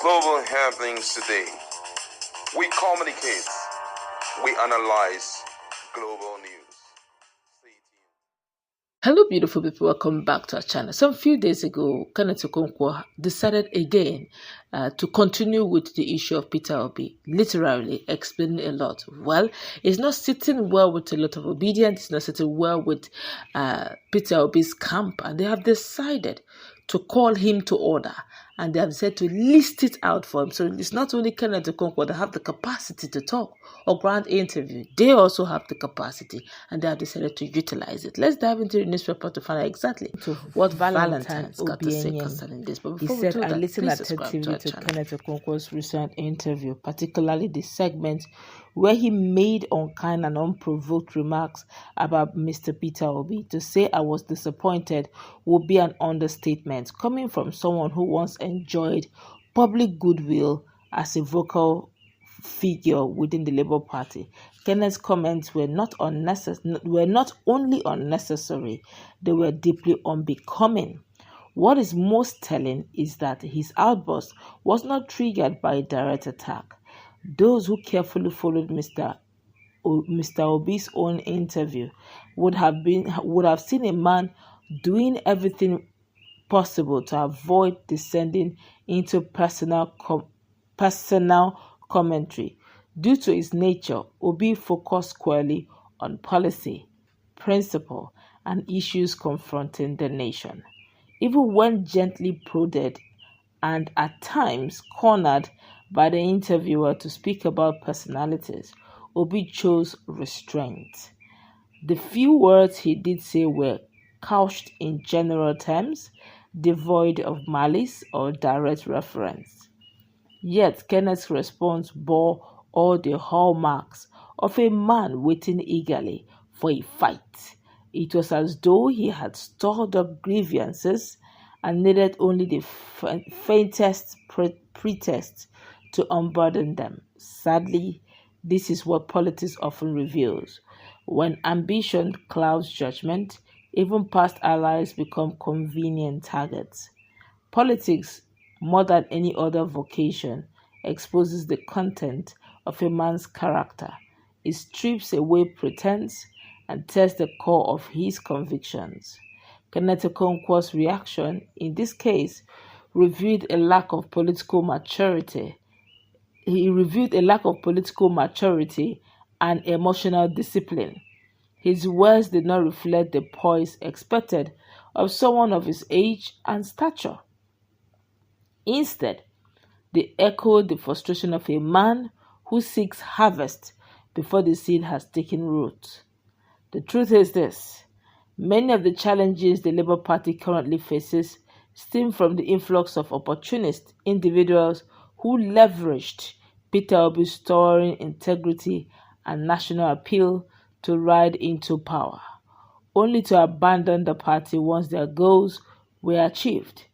global happenings today. We communicate, we analyze global news. Stay tuned. Hello, beautiful people. Welcome back to our channel. Some few days ago, Kenneth Okonkwo decided again to continue with the issue of Peter Obi, literally explaining a lot. Well, it's not sitting well with a lot of obedience. It's not sitting well with Peter Obi's camp, and they have decided to call him to order, and they have said to list it out for him. So it's not only Kenneth Okonkwo that have the capacity to talk or grant interview, they also have the capacity, and they have decided to utilize it. Let's dive into the newspaper to find out exactly what Valentine's got to say concerning this. But before he said, I listened attentively to Kenneth Okonkwo's recent interview, particularly the segment where he made unkind and unprovoked remarks about Mr. Peter Obi. To say I was disappointed would be an understatement, coming from someone who once enjoyed public goodwill as a vocal figure within the Labour Party. Kenneth's comments were not only unnecessary, they were deeply unbecoming. What is most telling is that his outburst was not triggered by a direct attack. Those who carefully followed Mr. Obi's own interview would have seen a man doing everything possible to avoid descending into personal commentary. Due to his nature, Obi focused squarely on policy, principle, and issues confronting the nation. Even when gently prodded and at times cornered by the interviewer to speak about personalities, Obi chose restraint. The few words he did say were couched in general terms, devoid of malice or direct reference. Yet Kenneth's response bore all the hallmarks of a man waiting eagerly for a fight. It was as though he had stored up grievances and needed only the faintest pretext to unburden them. Sadly, this is what politics often reveals. When ambition clouds judgment, even past allies become convenient targets. Politics, more than any other vocation, exposes the content of a man's character. It strips away pretense and tests the core of his convictions. Kenneth Okonkwo's reaction, in this case, revealed a lack of political maturity. He revealed a lack of political maturity and emotional discipline. His words did not reflect the poise expected of someone of his age and stature. Instead, they echoed the frustration of a man who seeks harvest before the seed has taken root. The truth is this: many of the challenges the Labour Party currently faces stem from the influx of opportunist individuals who leveraged Peter Obi's towering integrity and national appeal to ride into power, only to abandon the party once their goals were achieved.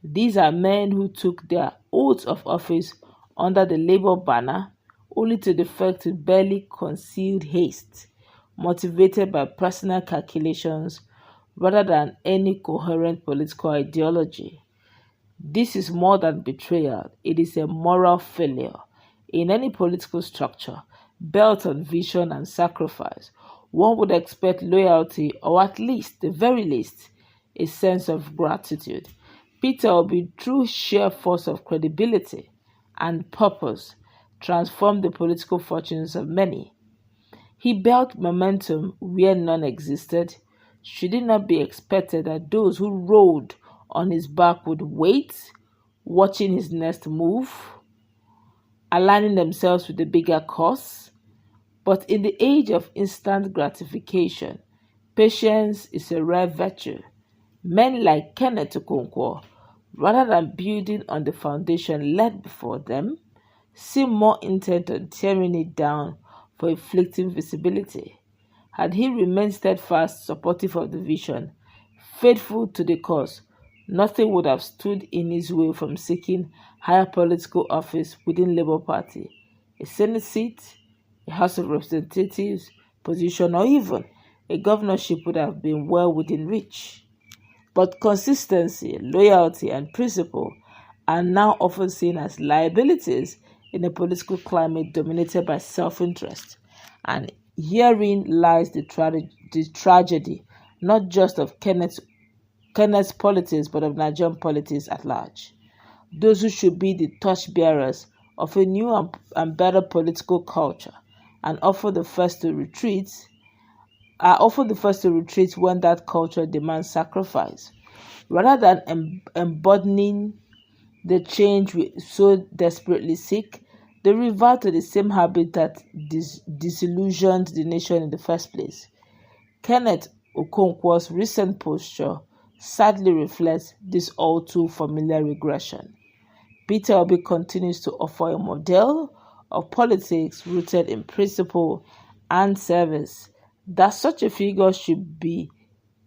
These are men who took their oaths of office under the Labour banner, only to defect with barely concealed haste, motivated by personal calculations rather than any coherent political ideology. This is more than betrayal, it is a moral failure. In any political structure built on vision and sacrifice, one would expect loyalty, or at least, the very least, a sense of gratitude. Peter Obi, through sheer force of credibility and purpose, transformed the political fortunes of many. He built momentum where none existed. Should it not be expected that those who rode on his back would wait, watching his next move, aligning themselves with the bigger cause? But in the age of instant gratification, patience is a rare virtue. Men like Kenneth Okonkwo, rather than building on the foundation laid before them, seem more intent on tearing it down for a fleeting visibility. Had he remained steadfast, supportive of the vision, faithful to the cause, nothing would have stood in his way from seeking higher political office within Labour Party, a Senate seat, a House of Representatives position, or even a governorship would have been well within reach. But consistency, loyalty, and principle are now often seen as liabilities in a political climate dominated by self-interest. And herein lies the tragedy, not just of Kenneth's politics, but of Nigerian politics at large. Those who should be the torchbearers of a new and better political culture and are often the first to retreat when that culture demands sacrifice. Rather than embodying the change we so desperately seek, they revert to the same habit that disillusioned the nation in the first place. Kenneth Okonkwo's recent posture sadly reflects this all too familiar regression. Peter Obi continues to offer a model of politics rooted in principle and service. That such a figure should be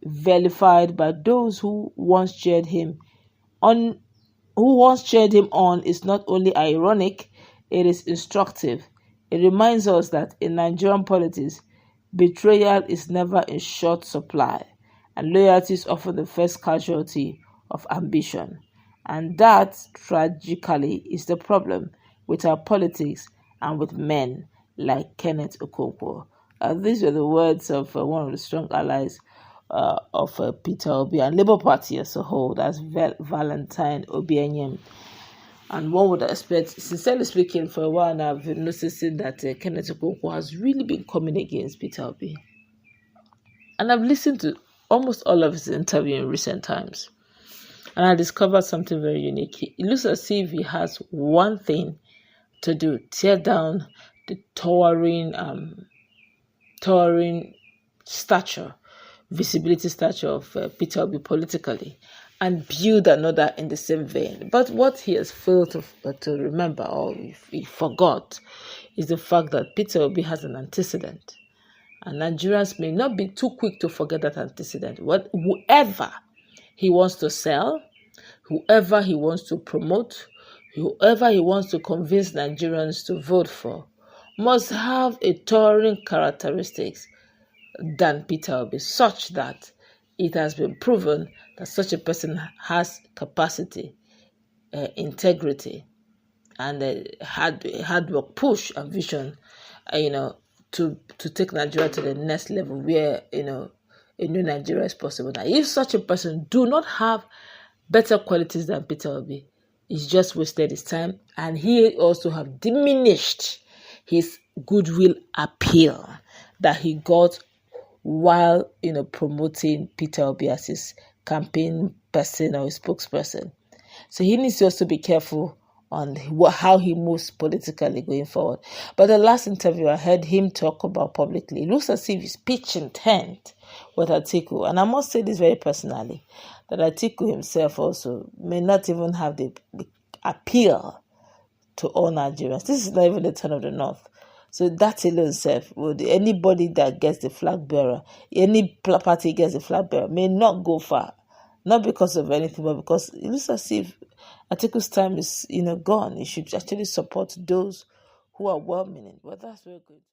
vilified by those who once cheered him on is not only ironic, it is instructive. It reminds us that in Nigerian politics, betrayal is never in short supply, and loyalty is often the first casualty of ambition. And that, tragically, is the problem with our politics and with men like Kenneth Okonkwo. These were the words of one of the strong allies of Peter Obi and Labour Party as a whole. That's Valentine Obianyem. And one would expect, sincerely speaking, for a while now, I've been noticing that Kenneth Okonkwo has really been coming against Peter Obi. And I've listened to almost all of his interviews in recent times. And I discovered something very unique. It looks as if he has one thing to do: tear down the towering stature, visibility stature of Peter Obi politically, and build another in the same vein. But what he has failed to remember, or he forgot, is the fact that Peter Obi has an antecedent. And Nigerians may not be too quick to forget that antecedent. Whoever he wants to sell, whoever he wants to promote, whoever he wants to convince Nigerians to vote for, must have a towering characteristics than Peter Obi, such that it has been proven that such a person has capacity, integrity, and hard work, push, and vision, to take Nigeria to the next level where a new Nigeria is possible. Now, if such a person do not have better qualities than Peter Obi, he's just wasted his time, and he also have diminished his goodwill appeal that he got while promoting Peter Obi as his campaign person or his spokesperson. So he needs to also be careful on how he moves politically going forward. But the last interview I heard him talk about publicly, it looks as if he's pitching tent with Atiku. And I must say this very personally, that Atiku himself also may not even have the appeal to all Nigerians. This is not even the turn of the North. So that alone self, anybody that gets the flag bearer, any party gets the flag bearer, may not go far. Not because of anything, but because it looks as if Atiku's time is gone. He should actually support those who are well-meaning. But that's very good.